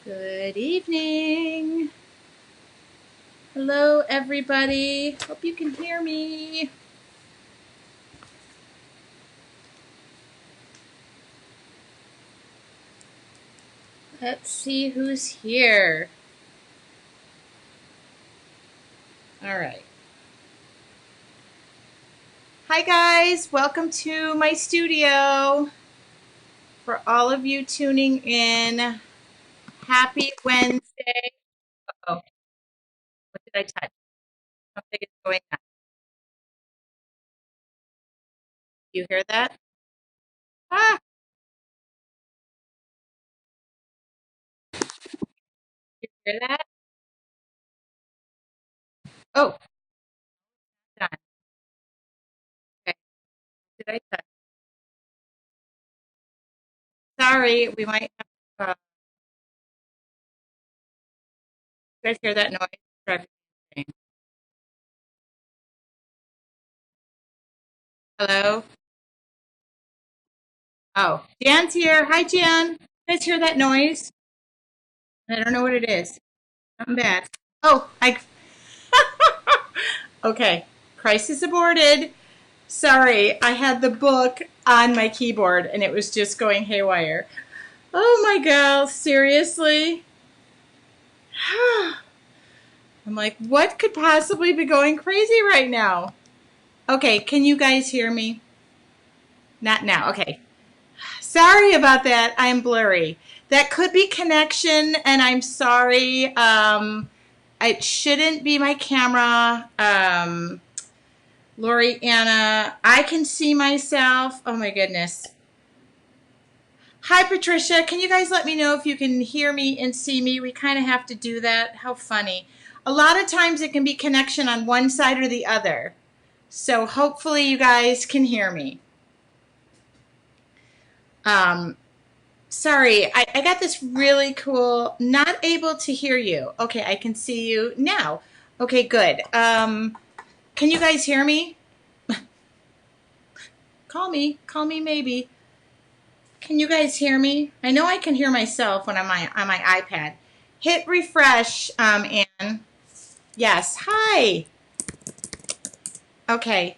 Good evening. Hello, everybody. Hope you can hear me. Let's see who's here. All right. Hi, guys. Welcome to my studio. For all of you tuning in, happy Wednesday. Oh, what did I touch? Something is going on. You hear that? Ah, you hear that? Oh, done. Okay. What did I touch? Sorry, we might have. You guys hear that noise? Drives me insane. Hello? Oh, Jan's here. Hi, Jan. You guys hear that noise? I don't know what it is. Something bad. Oh, I. Okay. Crisis aborted. Sorry, I had the book on my keyboard and it was just going haywire. Oh my God, seriously? I'm like, what could possibly be going crazy right now? Okay, can you guys hear me? Not now. Okay. Sorry about that. I'm blurry. That could be connection, and I'm sorry. It shouldn't be my camera. Lori, Anna, I can see myself. Oh my goodness. Hi, Patricia. Can you guys let me know if you can hear me and see me? We kind of have to do that. How funny. A lot of times it can be connection on one side or the other. So hopefully you guys can hear me. Um, Sorry, I got this really cool, not able to hear you. Okay, I can see you now. Okay, good. Can you guys hear me? Call me maybe. Can you guys hear me? I know I can hear myself when I'm on my iPad. Hit refresh, Anne. Yes, hi. Okay.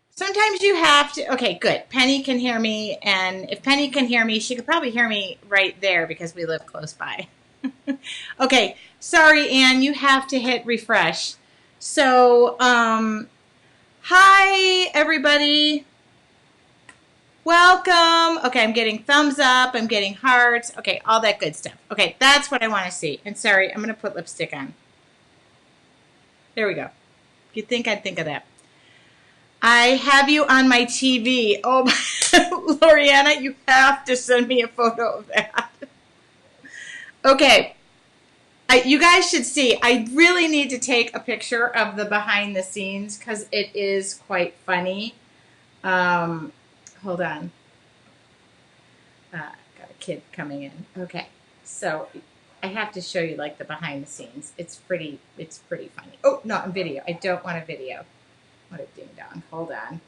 Sometimes you have to, okay, good. Penny can hear me, and if Penny can hear me, she could probably hear me right there because we live close by. Okay, sorry, Anne, you have to hit refresh. So, hi, everybody. Welcome. Okay, I'm getting thumbs up. I'm getting hearts. Okay, all that good stuff. Okay, that's what I want to see. And sorry, I'm going to put lipstick on. There we go. You'd think I'd think of that. I have you on my TV. Oh, Loriana, you have to send me a photo of that. Okay. You guys should see. I really need to take a picture of the behind the scenes because it is quite funny. Hold on. Got a kid coming in. Okay, so I have to show you like the behind the scenes. It's pretty funny. Oh, not in video. I don't want a video. What a ding dong. Hold on.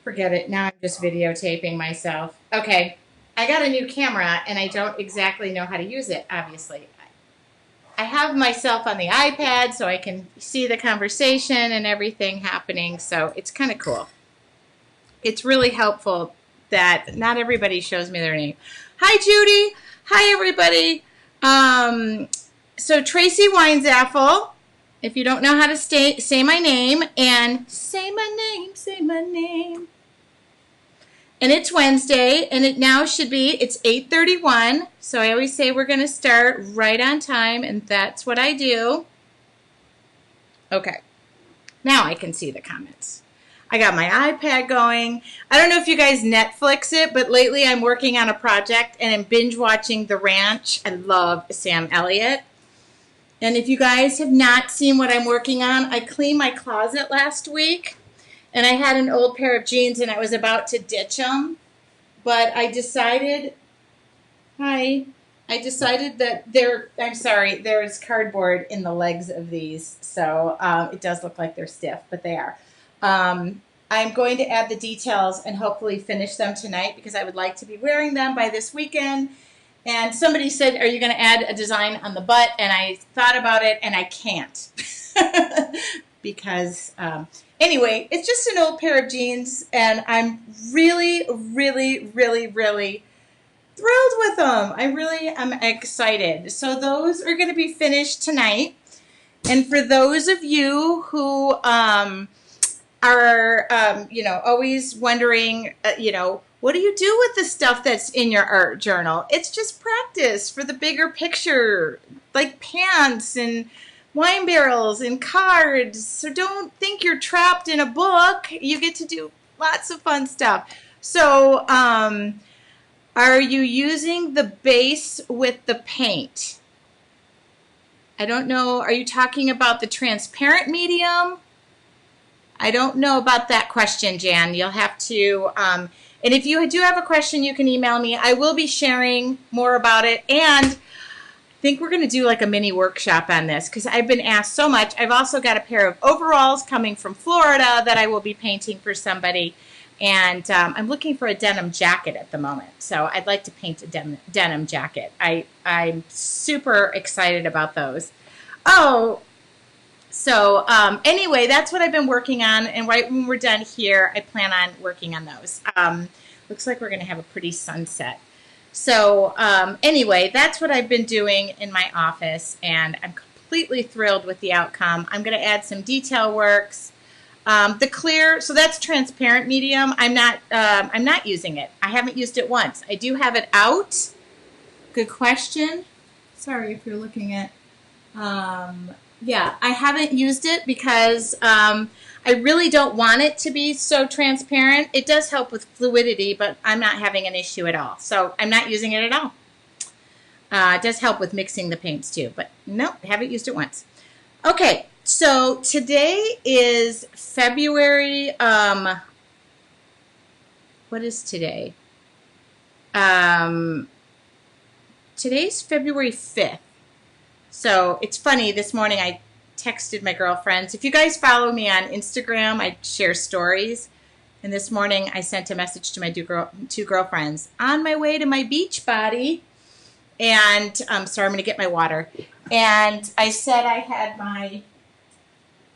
Forget it. Now I'm just videotaping myself. Okay, I got a new camera and I don't exactly know how to use it, obviously. I have myself on the iPad so I can see the conversation and everything happening, so it's kind of cool. It's really helpful that not everybody shows me their name. Hi, Judy. Hi, everybody. So Tracy Weinsaffel, if you don't know how to say my name, and say my name. And it's Wednesday, and it now should be, it's 8:31, so I always say we're going to start right on time, and that's what I do. Okay, now I can see the comments. I got my iPad going. I don't know if you guys Netflix it, but lately I'm working on a project, and I'm binge watching The Ranch. I love Sam Elliott. And if you guys have not seen what I'm working on, I cleaned my closet last week, and I had an old pair of jeans, and I was about to ditch them. But I decided, I decided that there's cardboard in the legs of these. So it does look like they're stiff, but they are. I'm going to add the details and hopefully finish them tonight because I would like to be wearing them by this weekend. And somebody said, are you going to add a design on the butt? And I thought about it, and I can't. Because, anyway, it's just an old pair of jeans, and I'm really, really, really, really thrilled with them. I really am excited. So those are going to be finished tonight. And for those of you who are, always wondering, what do you do with the stuff that's in your art journal? It's just practice for the bigger picture, like pants and wine barrels and cards. So don't think you're trapped in a book. You get to do lots of fun stuff. So are you using the base with the paint? I don't know. Are you talking about the transparent medium? I don't know about that question, Jan. You'll have to, and if you do have a question, you can email me. I will be sharing more about it, and I think we're going to do like a mini workshop on this because I've been asked so much. I've also got a pair of overalls coming from Florida that I will be painting for somebody, and I'm looking for a denim jacket at the moment, so I'd like to paint a denim jacket. I'm super excited about those. Oh, so anyway, that's what I've been working on, and right when we're done here, I plan on working on those. Looks like we're going to have a pretty sunset. So anyway, that's what I've been doing in my office, and I'm completely thrilled with the outcome. I'm going to add some detail works. The clear, so that's transparent medium. I'm not using it. I haven't used it once. I do have it out. Good question. Sorry if you're looking at. Yeah, I haven't used it because I really don't want it to be so transparent. It does help with fluidity, but I'm not having an issue at all. So I'm not using it at all. It does help with mixing the paints too, but no, I haven't used it once. Okay, so today is February, what is today? Today's February 5th. So it's funny, this morning I texted my girlfriends. If you guys follow me on Instagram, I share stories. And this morning I sent a message to my two girlfriends on my way to my beach body. And sorry, I'm going to get my water. And I said I had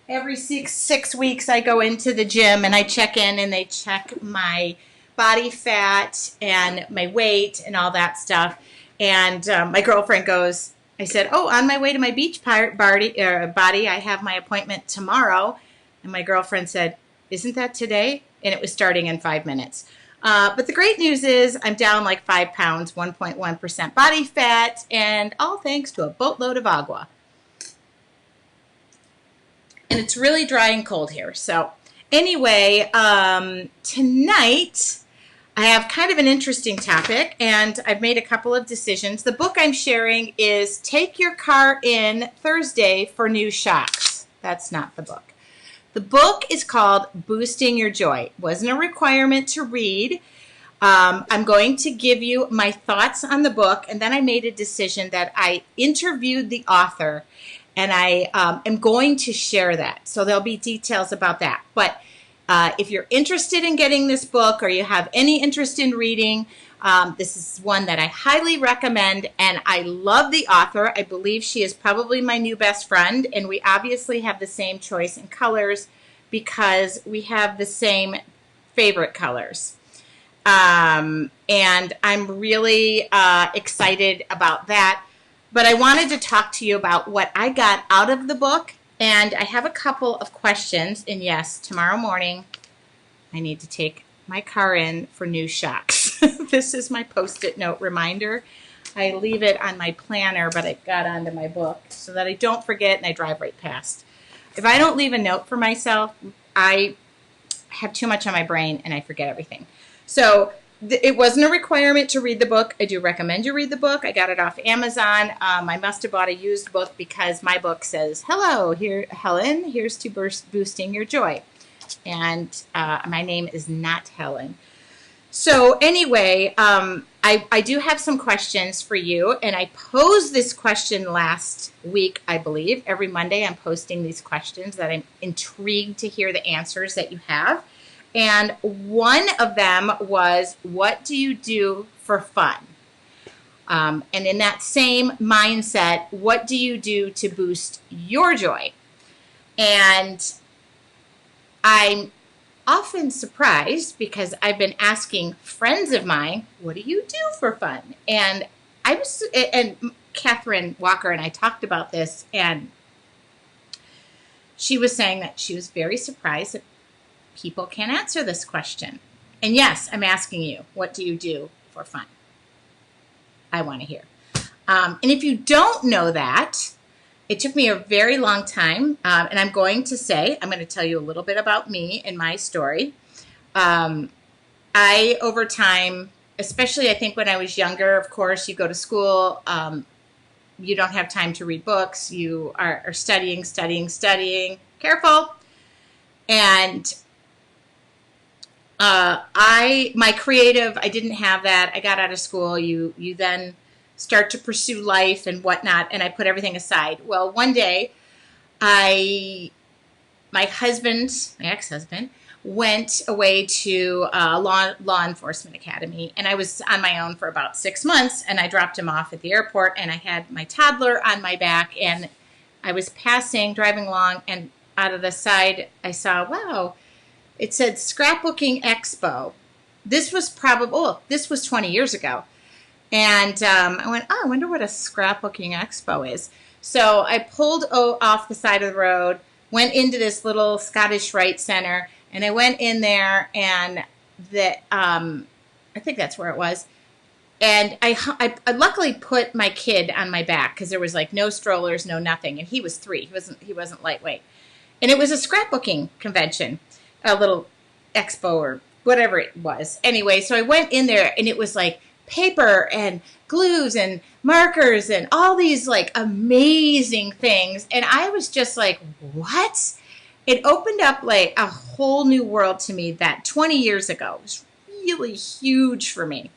every six weeks I go into the gym and I check in and they check my body fat and my weight and all that stuff. And my girlfriend goes, I said, oh, on my way to my beach body, I have my appointment tomorrow. And my girlfriend said, isn't that today? And it was starting in 5 minutes. But the great news is I'm down like 5 pounds, 1.1% body fat, and all thanks to a boatload of agua. And it's really dry and cold here. So anyway, tonight I have kind of an interesting topic, and I've made a couple of decisions. The book I'm sharing is Take Your Car In Thursday for New Shocks. That's not the book. The book is called Boosting Your Joy. It wasn't a requirement to read. I'm going to give you my thoughts on the book, and then I made a decision that I interviewed the author, and I am going to share that. So there'll be details about that. But if you're interested in getting this book or you have any interest in reading, this is one that I highly recommend, and I love the author. I believe she is probably my new best friend, and we obviously have the same choice in colors because we have the same favorite colors. And I'm really excited about that. But I wanted to talk to you about what I got out of the book. And I have a couple of questions. And yes, tomorrow morning, I need to take my car in for new shocks. This is my Post-it note reminder. I leave it on my planner, but it got onto my book so that I don't forget and I drive right past. If I don't leave a note for myself, I have too much on my brain and I forget everything. So it wasn't a requirement to read the book. I do recommend you read the book. I got it off Amazon. I must have bought a used book because my book says, hello, here, Helen, here's to boosting your joy. And my name is not Helen. So anyway, I do have some questions for you. And I posed this question last week, I believe. Every Monday I'm posting these questions that I'm intrigued to hear the answers that you have. And one of them was, what do you do for fun? And in that same mindset, what do you do to boost your joy? And I'm often surprised because I've been asking friends of mine, what do you do for fun? And Catherine Walker and I talked about this, and she was saying that she was very surprised that people can't answer this question. And yes, I'm asking you, what do you do for fun? I want to hear. And if you don't know that, it took me a very long time, and I'm going to tell you a little bit about me and my story. I, over time, especially I think when I was younger, of course, you go to school, you don't have time to read books, you are studying, careful. And my creative, I didn't have that. I got out of school. You then start to pursue life and whatnot, and I put everything aside. Well, one day, my ex-husband, went away to a law enforcement academy, and I was on my own for about 6 months, and I dropped him off at the airport, and I had my toddler on my back, and I was driving along, and out of the side, I saw, wow, it said Scrapbooking Expo. This was 20 years ago. And I went, I wonder what a scrapbooking expo is. So I pulled off the side of the road, went into this little Scottish Rite Center, and I went in there, and I think that's where it was. And I luckily put my kid on my back because there was like no strollers, no nothing, and he was 3. He wasn't lightweight, and it was a scrapbooking convention, a little expo or whatever it was. Anyway, so I went in there, and it was like paper and glues and markers and all these like amazing things. And I was just like, what? It opened up like a whole new world to me that 20 years ago. It was really huge for me.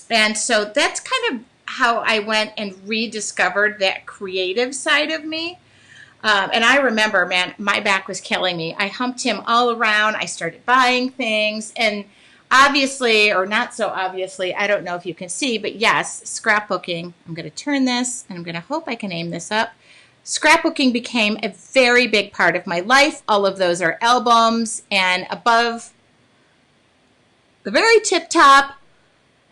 And so that's kind of how I went and rediscovered that creative side of me. And I remember, man, my back was killing me. I humped him all around. I started buying things, and obviously, or not so obviously, I don't know if you can see, but yes, scrapbooking. I'm going to turn this, and I'm going to hope I can aim this up. Scrapbooking became a very big part of my life. All of those are albums, and above the very tip top,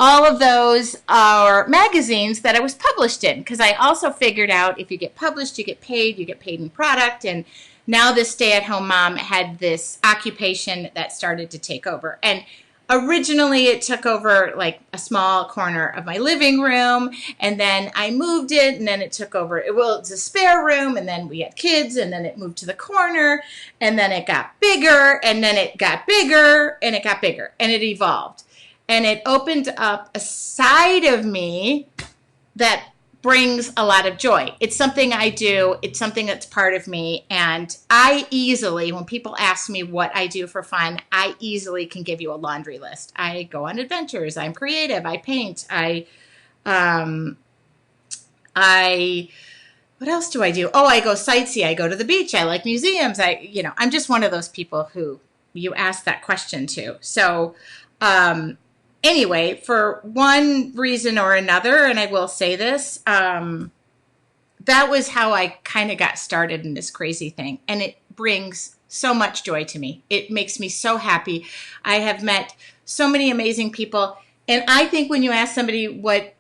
all of those are magazines that I was published in, because I also figured out if you get published, you get paid in product. And now this stay-at-home mom had this occupation that started to take over. And originally it took over like a small corner of my living room, and then I moved it, and then it took over, it's a spare room, and then we had kids, and then it moved to the corner, and then it got bigger, and then it got bigger, and it got bigger, and it evolved. And it opened up a side of me that brings a lot of joy. It's something I do. It's something that's part of me. And I easily, when people ask me what I do for fun, I easily can give you a laundry list. I go on adventures. I'm creative. I paint. What else do I do? Oh, I go sightsee. I go to the beach. I like museums. I'm just one of those people who you ask that question to. So, anyway, for one reason or another, and I will say this, that was how I kind of got started in this crazy thing. And it brings so much joy to me. It makes me so happy. I have met so many amazing people. And I think when you ask somebody what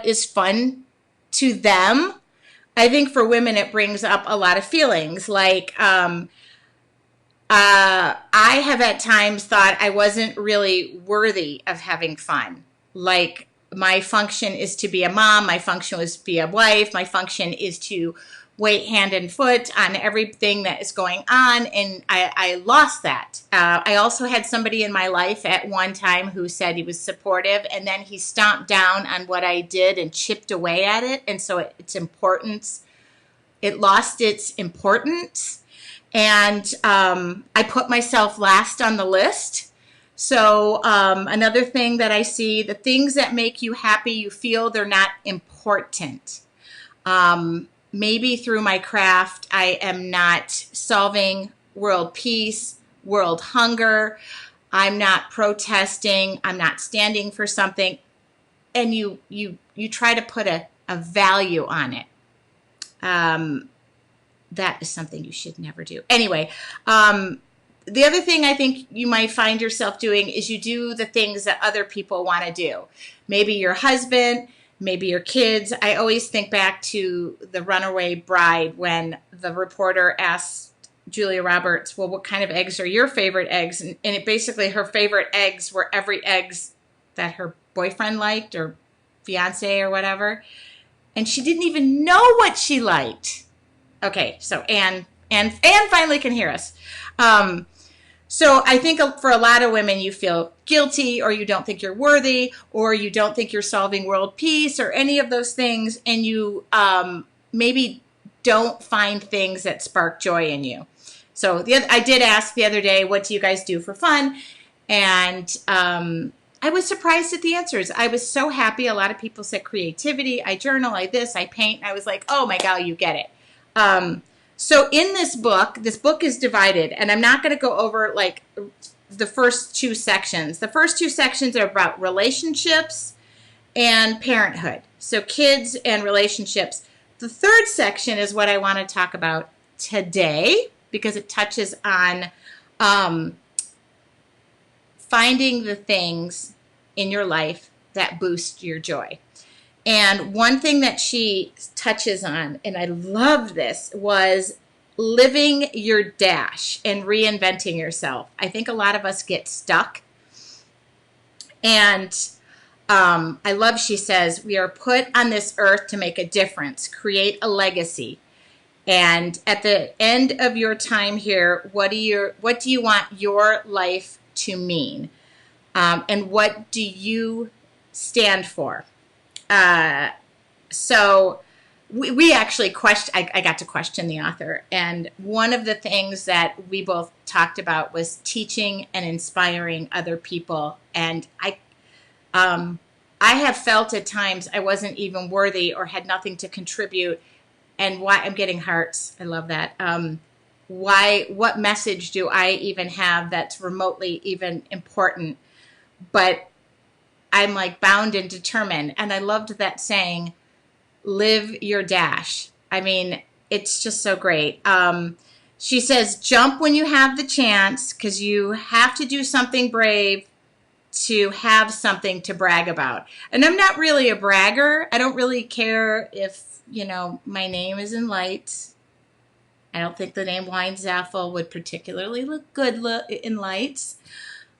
is fun to them, I think for women it brings up a lot of feelings. Like, I have at times thought I wasn't really worthy of having fun. Like, my function is to be a mom. My function is to be a wife. My function is to wait hand and foot on everything that is going on. And I lost that. I also had somebody in my life at one time who said he was supportive, and then he stomped down on what I did and chipped away at it. And so it lost its importance. And I put myself last on the list. So another thing that I see, the things that make you happy, you feel they're not important. Maybe through my craft, I am not solving world peace, world hunger. I'm not protesting. I'm not standing for something. and you try to put a value on it. That is something you should never do. Anyway, the other thing I think you might find yourself doing is you do the things that other people want to do. Maybe your husband, maybe your kids. I always think back to The Runaway Bride when the reporter asked Julia Roberts, well, what kind of eggs are your favorite eggs? And it basically, her favorite eggs were every eggs that her boyfriend liked or fiance or whatever. And she didn't even know what she liked. Okay, so Anne finally can hear us. So I think for a lot of women, you feel guilty, or you don't think you're worthy, or you don't think you're solving world peace, or any of those things, and you maybe don't find things that spark joy in you. So I did ask the other day, what do you guys do for fun? And I was surprised at the answers. I was so happy. A lot of people said creativity. I journal, I paint. I was like, oh my God, you get it. So in this book is divided, and I'm not going to go over like the first two sections. The first two sections are about relationships and parenthood. So kids and relationships. The third section is what I want to talk about today, because it touches on finding the things in your life that boost your joy. And one thing that she touches on, and I love this, was living your dash and reinventing yourself. I think a lot of us get stuck. And I love, she says, we are put on this earth to make a difference, create a legacy. And at the end of your time here, what do you want your life to mean? And what do you stand for? So we actually I got to question the author. And one of the things that we both talked about was teaching and inspiring other people. And I have felt at times I wasn't even worthy or had nothing to contribute. And why I'm getting hearts. I love that. What message do I even have that's remotely even important? But I'm like bound and determined. And I loved that saying, live your dash. I mean, it's just so great. She says, jump when you have the chance, because you have to do something brave to have something to brag about. And I'm not really a bragger. I don't really care if, my name is in lights. I don't think the name Weinzaffel would particularly look good in lights.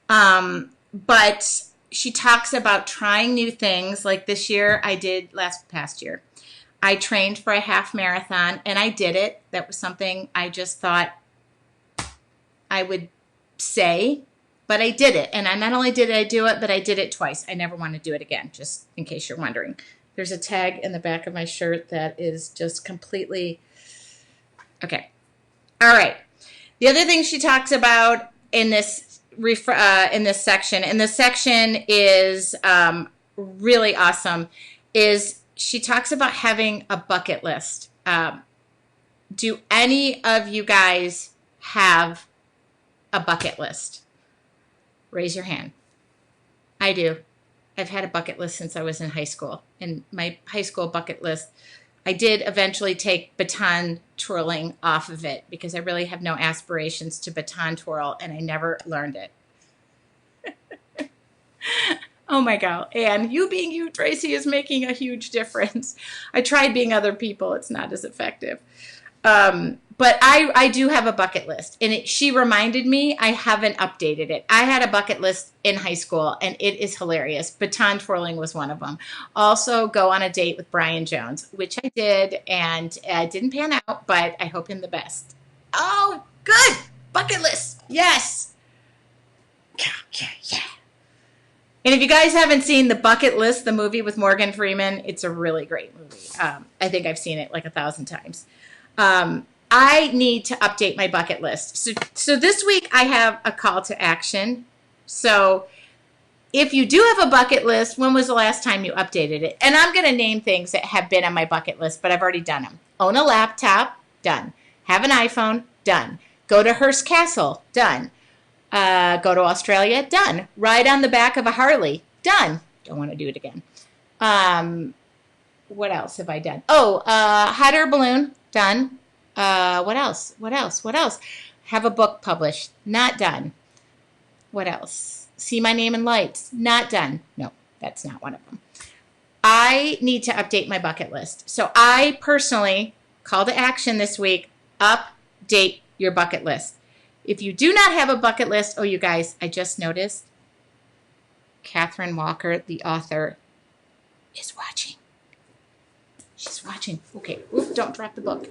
But she talks about trying new things. Like this year, past year, I trained for a half marathon and I did it. That was something I just thought I would say, but I did it. And I not only did I do it, but I did it twice. I never want to do it again, just in case you're wondering. There's a tag in the back of my shirt that is just completely, okay. All right. The other thing she talks about in this section, and this section is really awesome, is she talks about having a bucket list. Do any of you guys have a bucket list? Raise your hand. I do. I've had a bucket list since I was in high school. And my high school bucket list, I did eventually take baton twirling off of it because I really have no aspirations to baton twirl, and I never learned it. Oh my God. And you being you, Tracy, is making a huge difference. I tried being other people. It's not as effective. But I do have a bucket list, and she reminded me I haven't updated it. I had a bucket list in high school, and it is hilarious. Baton twirling was one of them. Also, go on a date with Brian Jones, which I did, and it didn't pan out, but I hope him the best. Oh, good. Bucket list. Yes. Yeah. And if you guys haven't seen The Bucket List, the movie with Morgan Freeman, it's a really great movie. I think I've seen it like 1,000 times. I need to update my bucket list. So this week I have a call to action. So if you do have a bucket list, when was the last time you updated it? And I'm going to name things that have been on my bucket list, but I've already done them. Own a laptop, done. Have an iPhone, done. Go to Hearst Castle, done. Go to Australia, done. Ride on the back of a Harley, done. Don't want to do it again. What else have I done? Oh, hot air balloon, done. What else? What else? What else? Have a book published, not done. What else? See my name in lights, not done. No, that's not one of them. I need to update my bucket list. So I personally, call to action this week, update your bucket list. If you do not have a bucket list, oh, you guys, I just noticed Catherine Walker, the author, is watching. She's watching. Okay, oop, don't drop the book.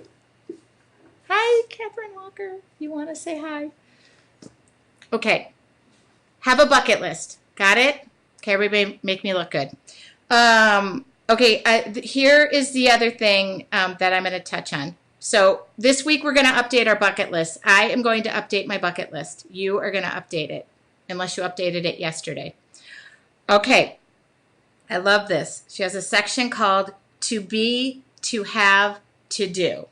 Hi, Catherine Walker. You want to say hi? Okay, have a bucket list. Got it? Okay, everybody make me look good. Okay, here is the other thing that I'm going to touch on. So this week we're going to update our bucket list. I am going to update my bucket list. You are going to update it, unless you updated it yesterday. Okay, I love this. She has a section called To Be, To Have, To Do.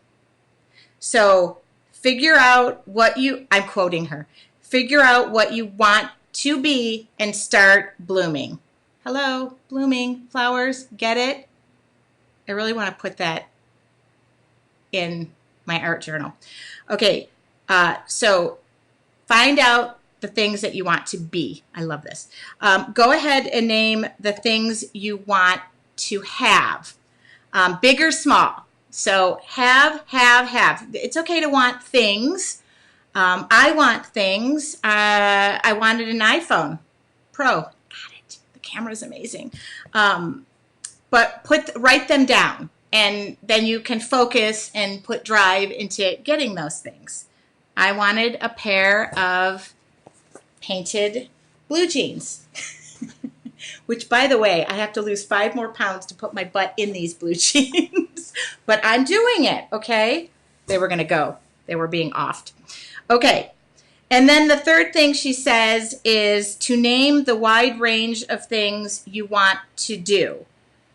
So figure out what you, I'm quoting her, figure out what you want to be and start blooming. Hello, blooming, flowers, get it? I really want to put that in my art journal. Okay, so find out the things that you want to be. I love this. Go ahead and name the things you want to have, big or small. So have. It's okay to want things. I want things. I wanted an iPhone Pro. Got it. The camera's amazing. But write them down, and then you can focus and put drive into getting those things. I wanted a pair of painted blue jeans, which, by the way, I have to lose 5 more pounds to put my butt in these blue jeans, but I'm doing it, okay? They were going to go. They were being offed. Okay, and then the third thing she says is to name the wide range of things you want to do.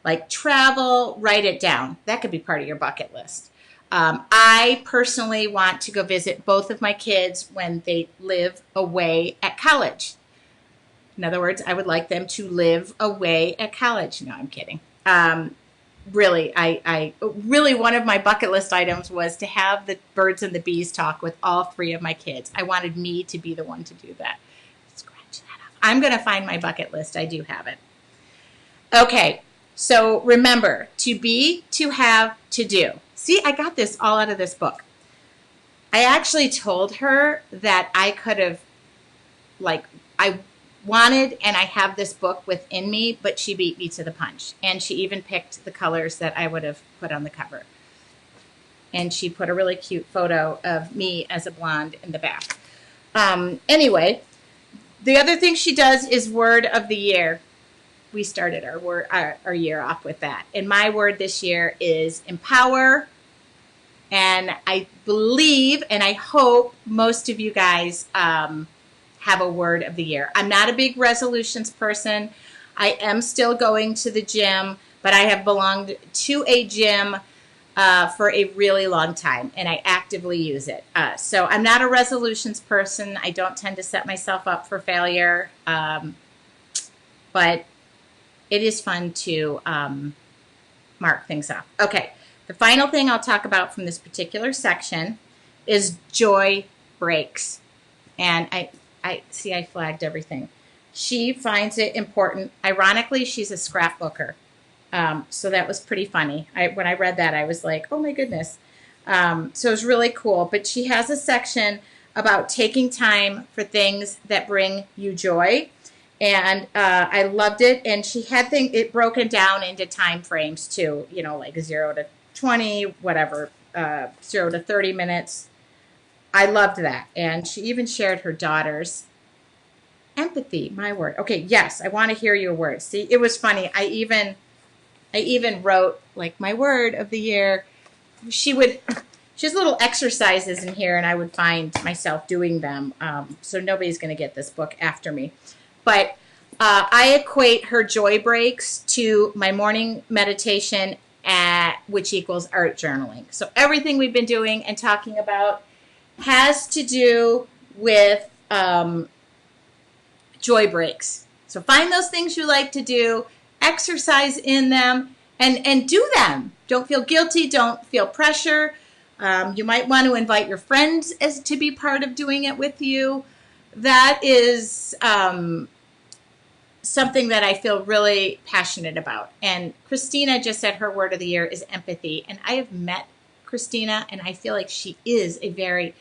Like travel, write it down. That could be part of your bucket list. I personally want to go visit both of my kids when they live away at college. In other words, I would like them to live away at college. No, I'm kidding. Really, really one of my bucket list items was to have the birds and the bees talk with all 3 of my kids. I wanted me to be the one to do that. Scratch that off. I'm going to find my bucket list. I do have it. Okay. So remember, to be, to have, to do. See, I got this all out of this book. I actually told her that I could have, I wanted and I have this book within me, but she beat me to the punch. And she even picked the colors that I would have put on the cover. And she put a really cute photo of me as a blonde in the back. Anyway, the other thing she does is word of the year. We started our year off with that. And my word this year is empower. And I believe and I hope most of you guys have a word of the year. I'm not a big resolutions person. I am still going to the gym, but I have belonged to a gym for a really long time, and I actively use it. So I'm not a resolutions person. I don't tend to set myself up for failure, but it is fun to mark things off. Okay, the final thing I'll talk about from this particular section is joy breaks. And I see I flagged everything. She finds it important. Ironically, she's a scrapbooker. So that was pretty funny. When I read that, I was like, oh my goodness. So it was really cool. But she has a section about taking time for things that bring you joy. And I loved it. And she had it broken down into time frames too, you know, like 0 to 20, whatever, 0 to 30 minutes. I loved that. And she even shared her daughter's empathy, my word. Okay, yes, I want to hear your words. See, it was funny. I even wrote like my word of the year. She has little exercises in here, and I would find myself doing them. So nobody's going to get this book after me. But I equate her joy breaks to my morning meditation, which equals art journaling. So everything we've been doing and talking about has to do with joy breaks. So find those things you like to do exercise in them, and do them. Don't feel guilty. Don't feel pressure. You might want to invite your friends to be part of doing it with you. That is something that I feel really passionate about. And Christina just said her word of the year is empathy. And I have met Christina, and I feel like she is a very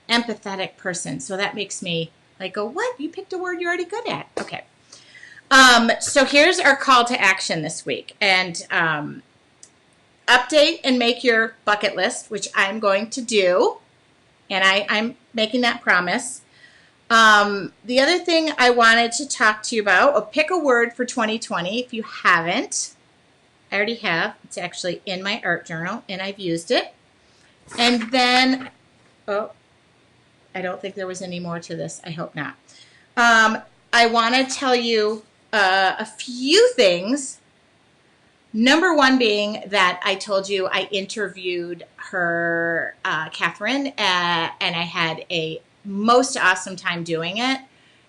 empathetic person. So that makes me like go, what? You picked a word you're already good at. Okay. So here's our call to action this week. And update and make your bucket list, which I'm going to do. And I'm making that promise. The other thing I wanted to talk to you about, or pick a word for 2020 if you haven't. I already have. It's actually in my art journal, and I've used it. And then, oh, I don't think there was any more to this. I hope not. I want to tell you a few things. Number one being that I told you I interviewed her, Catherine, and I had a most awesome time doing it.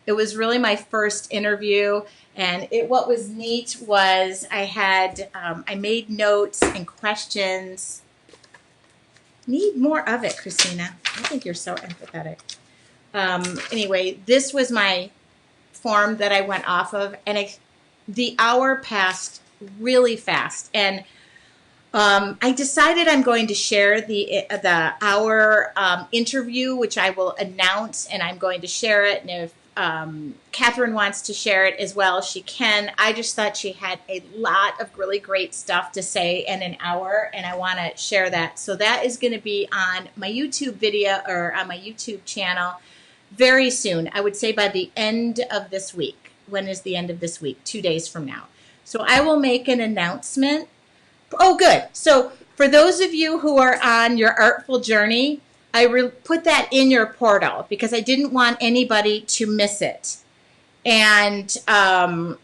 It was really my first interview, and what was neat was I made notes and questions. Need more of it, Christina. I think you're so empathetic. Anyway, this was my form that I went off of, and the hour passed really fast, and I decided I'm going to share the hour interview, which I will announce, and I'm going to share it. And if Catherine wants to share it as well, she can. I just thought she had a lot of really great stuff to say in an hour, and I want to share that. So that is going to be on my YouTube video or on my YouTube channel very soon. I would say by the end of this week. When is the end of this week? 2 days from now. So I will make an announcement. Oh, good. So for those of you who are on your artful journey, I put that in your portal because I didn't want anybody to miss it. And and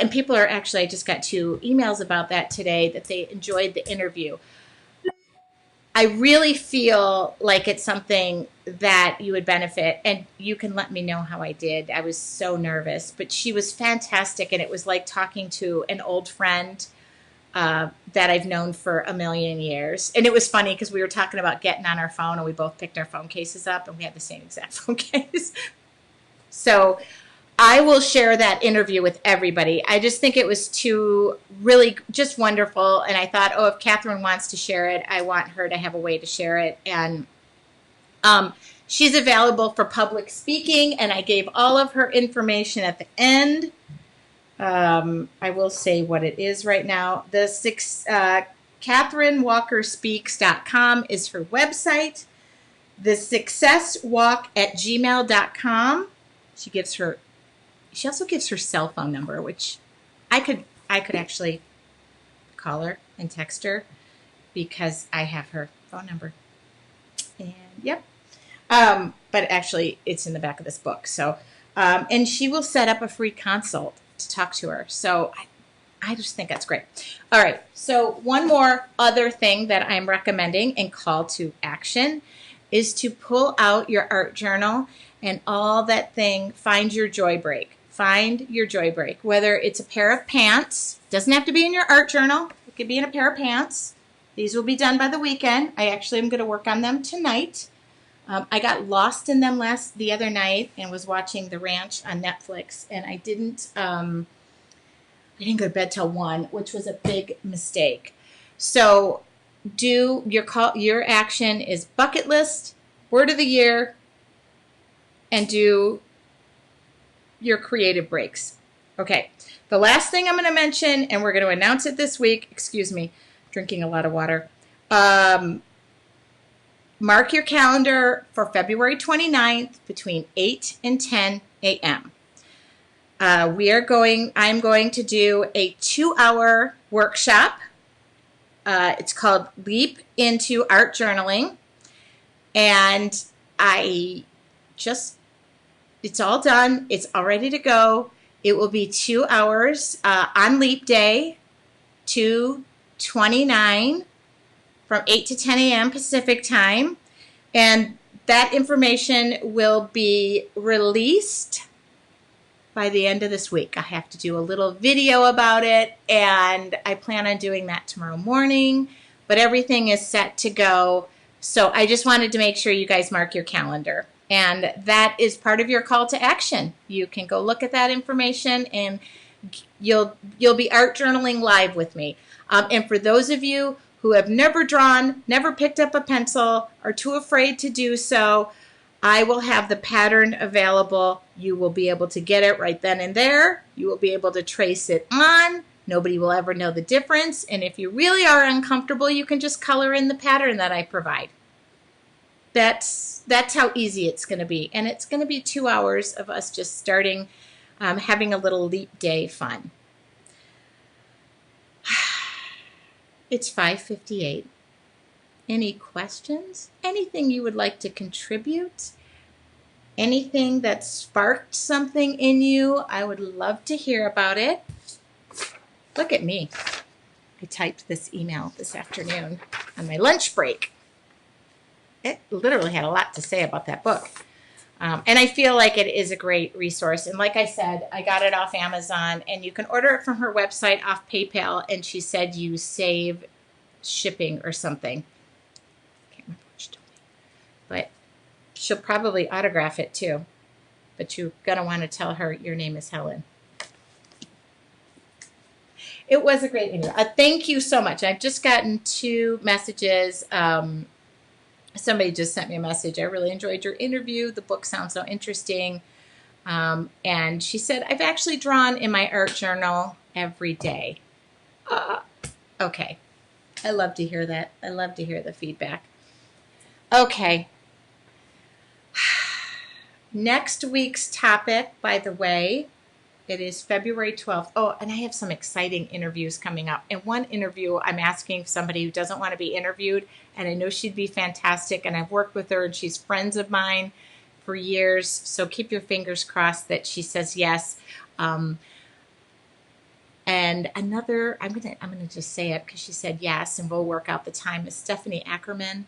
people are actually, I just got 2 emails about that today that they enjoyed the interview. I really feel like it's something that you would benefit, and you can let me know how I did. I was so nervous, but she was fantastic, and it was like talking to an old friend that I've known for a million years. And it was funny because we were talking about getting on our phone, and we both picked our phone cases up, and we had the same exact phone case. So I will share that interview with everybody. I just think it was really just wonderful. And I thought, if Catherine wants to share it, I want her to have a way to share it. And she's available for public speaking, and I gave all of her information at the end. I will say what it is right now. CatherineWalkerSpeaks.com is her website. The successwalk@gmail.com. She also gives her cell phone number, which I could actually call her and text her because I have her phone number. And yep. But actually it's in the back of this book. So, and she will set up a free consult to talk to her. So I just think that's great. All right. So one more other thing that I'm recommending and call to action is to pull out your art journal and all that thing, find your joy break. Find your joy break, whether it's a pair of pants. Doesn't have to be in your art journal. It could be in a pair of pants. These will be done by the weekend. I actually am going to work on them tonight. I got lost in them the other night and was watching The Ranch on Netflix, and I didn't go to bed till 1, which was a big mistake. So do your action is bucket list, word of the year, and do your creative breaks. Okay. The last thing I'm going to mention, and we're going to announce it this week. Excuse me, drinking a lot of water. Mark your calendar for February 29th between 8 and 10 a.m. I'm going to do a 2-hour workshop. It's called Leap into Art Journaling. And it's all done. It's all ready to go. It will be 2 hours on Leap Day, 2/29, from 8 to 10 a.m. Pacific time. And that information will be released by the end of this week. I have to do a little video about it, and I plan on doing that tomorrow morning, but everything is set to go. So I just wanted to make sure you guys mark your calendar. And that is part of your call to action. You can go look at that information, and you'll be art journaling live with me. And for those of you who have never drawn, never picked up a pencil, are too afraid to do so, I will have the pattern available. You will be able to get it right then and there. You will be able to trace it on. Nobody will ever know the difference. And if you really are uncomfortable, you can just color in the pattern that I provide. That's how easy it's going to be. And it's going to be 2 hours of us just starting, having a little leap day fun. It's 5:58. Any questions? Anything you would like to contribute? Anything that sparked something in you? I would love to hear about it. Look at me. I typed this email this afternoon on my lunch break. It literally had a lot to say about that book. And I feel like it is a great resource. And like I said, I got it off Amazon, and you can order it from her website off PayPal. And she said you save shipping or something. But she'll probably autograph it too. But you're going to want to tell her your name is Helen. It was a great interview. Thank you so much. I've just gotten 2 messages. Somebody just sent me a message. I really enjoyed your interview. The book sounds so interesting. And she said, I've actually drawn in my art journal every day. Okay. I love to hear that. I love to hear the feedback. Okay. Next week's topic, by the way, it is February 12th. Oh, and I have some exciting interviews coming up. And one interview, I'm asking somebody who doesn't want to be interviewed, and I know she'd be fantastic, and I've worked with her, and she's friends of mine for years. So keep your fingers crossed that she says yes. And another, I'm gonna just say it because she said yes, and we'll work out the time, is Stephanie Ackerman.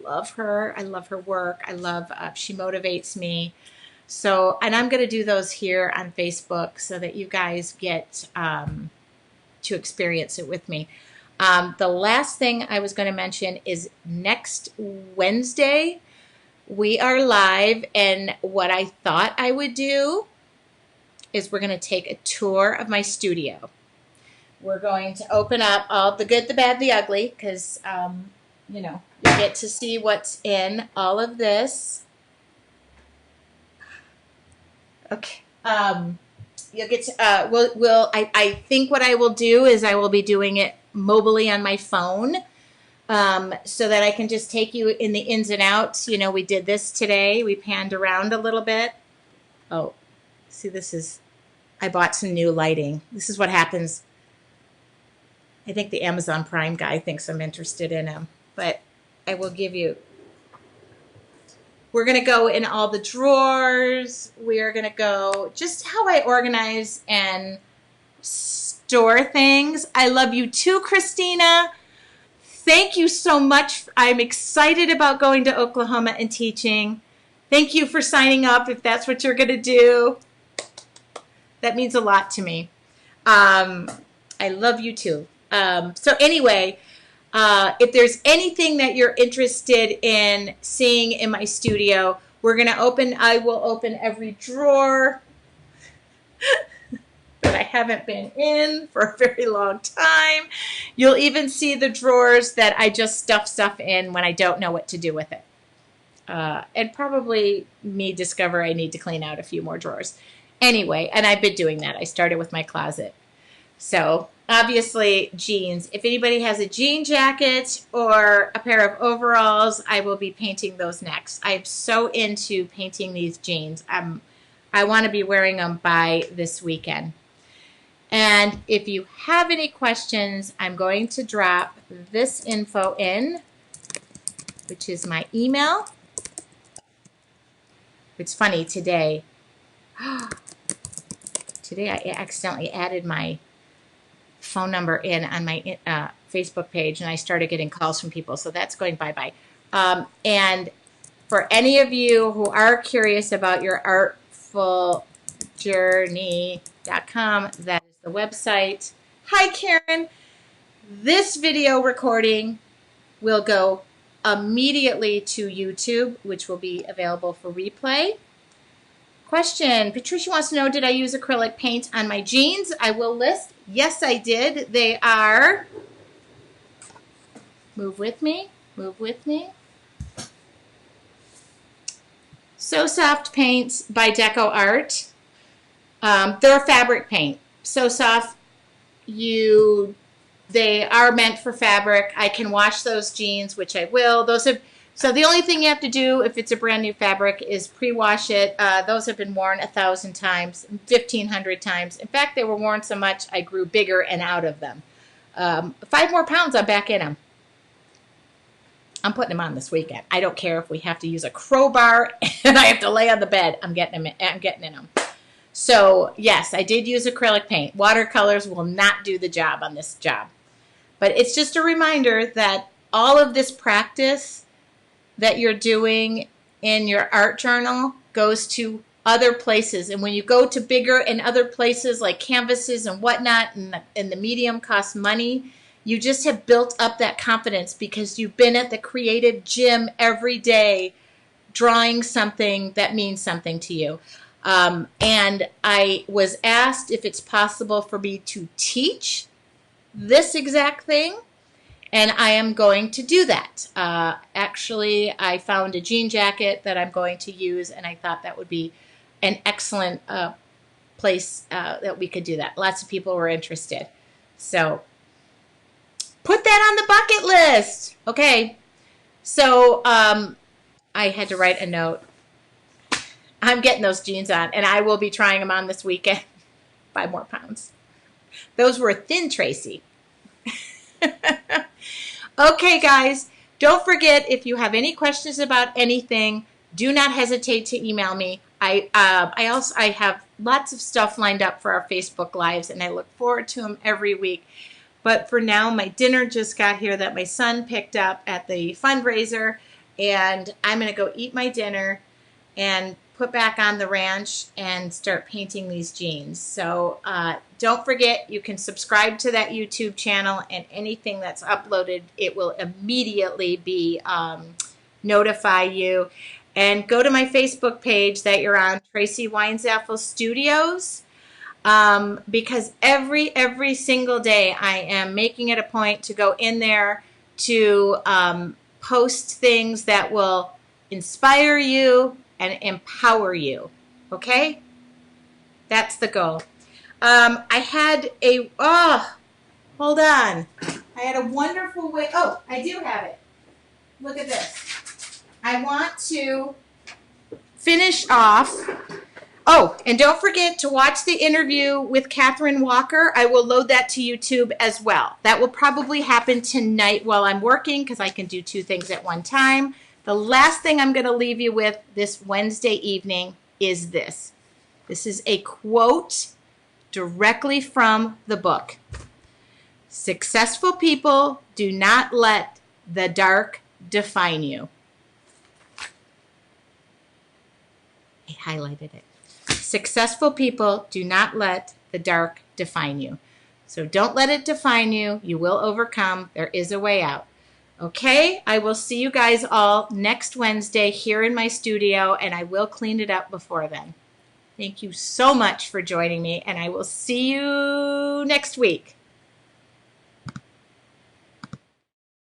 Love her. I love her work. I love, she motivates me. So, and I'm going to do those here on Facebook so that you guys get to experience it with me. The last thing I was going to mention is next Wednesday, we are live. And what I thought I would do is we're going to take a tour of my studio. We're going to open up all the good, the bad, the ugly, because, you know, you get to see what's in all of this. Okay. You'll get to, I think what I will do is I will be doing it mobily on my phone, so that I can just take you in the ins and outs. You know, we did this today. We panned around a little bit. Oh, see, I bought some new lighting. This is what happens. I think the Amazon Prime guy thinks I'm interested in him, but I will give you. We're going to go in all the drawers. We are going to go just how I organize and store things. I love you too, Christina. Thank you so much. I'm excited about going to Oklahoma and teaching. Thank you for signing up if that's what you're going to do. That means a lot to me. I love you too. So anyway, if there's anything that you're interested in seeing in my studio, I will open every drawer that I haven't been in for a very long time. You'll even see the drawers that I just stuff stuff in when I don't know what to do with it. And probably me discover I need to clean out a few more drawers. Anyway, and I've been doing that. I started with my closet. So obviously jeans. If anybody has a jean jacket or a pair of overalls, I will be painting those next. I'm so into painting these jeans. I want to be wearing them by this weekend. And if you have any questions, I'm going to drop this info in, which is my email. It's funny, today I accidentally added my phone number in on my Facebook page, and I started getting calls from people, so that's going bye-bye. And for any of you who are curious about your artful journey.com. That is the website. Hi, Karen. This video recording will go immediately to YouTube, which will be available for replay. Question. Patricia wants to know, did I use acrylic paint on my jeans? I will list. Yes, I did. They are, move with me, So Soft paints by Deco Art. They're a fabric paint. So Soft, they are meant for fabric. I can wash those jeans, which I will. So the only thing you have to do if it's a brand new fabric is pre-wash it. Those have been worn 1,000 times, 1,500 times. In fact, they were worn so much I grew bigger and out of them. 5 more pounds, I'm back in them. I'm putting them on this weekend. I don't care if we have to use a crowbar and I have to lay on the bed. I'm getting in them. So yes, I did use acrylic paint. Watercolors will not do the job on this job. But it's just a reminder that all of this practice that you're doing in your art journal goes to other places. And when you go to bigger and other places like canvases and whatnot, and the medium costs money, you just have built up that confidence because you've been at the creative gym every day drawing something that means something to you. And I was asked if it's possible for me to teach this exact thing, and I am going to do that. Actually, I found a jean jacket that I'm going to use, and I thought that would be an excellent place that we could do that. Lots of people were interested. So put that on the bucket list. Okay, so I had to write a note. I'm getting those jeans on, and I will be trying them on this weekend. 5 more pounds. Those were thin, Tracy. Okay, guys, don't forget, if you have any questions about anything, do not hesitate to email me. I have lots of stuff lined up for our Facebook Lives, and I look forward to them every week. But for now, my dinner just got here that my son picked up at the fundraiser, and I'm going to go eat my dinner and put back on the ranch and start painting these jeans. So don't forget, you can subscribe to that YouTube channel, and anything that's uploaded, it will immediately be notify you. And go to my Facebook page that you're on, Tracy Weinzaffel Studios, because every single day I am making it a point to go in there to post things that will inspire you and empower you. Okay? That's the goal. I had hold on. I had a wonderful way. Oh, I do have it. Look at this. I want to finish off. Oh, and don't forget to watch the interview with Catherine Walker. I will load that to YouTube as well. That will probably happen tonight while I'm working because I can do 2 things at one time. The last thing I'm going to leave you with this Wednesday evening is this. This is a quote directly from the book. Successful people do not let the dark define you. I highlighted it. Successful people do not let the dark define you. So don't let it define you. You will overcome. There is a way out. Okay, I will see you guys all next Wednesday here in my studio, and I will clean it up before then. Thank you so much for joining me, and I will see you next week.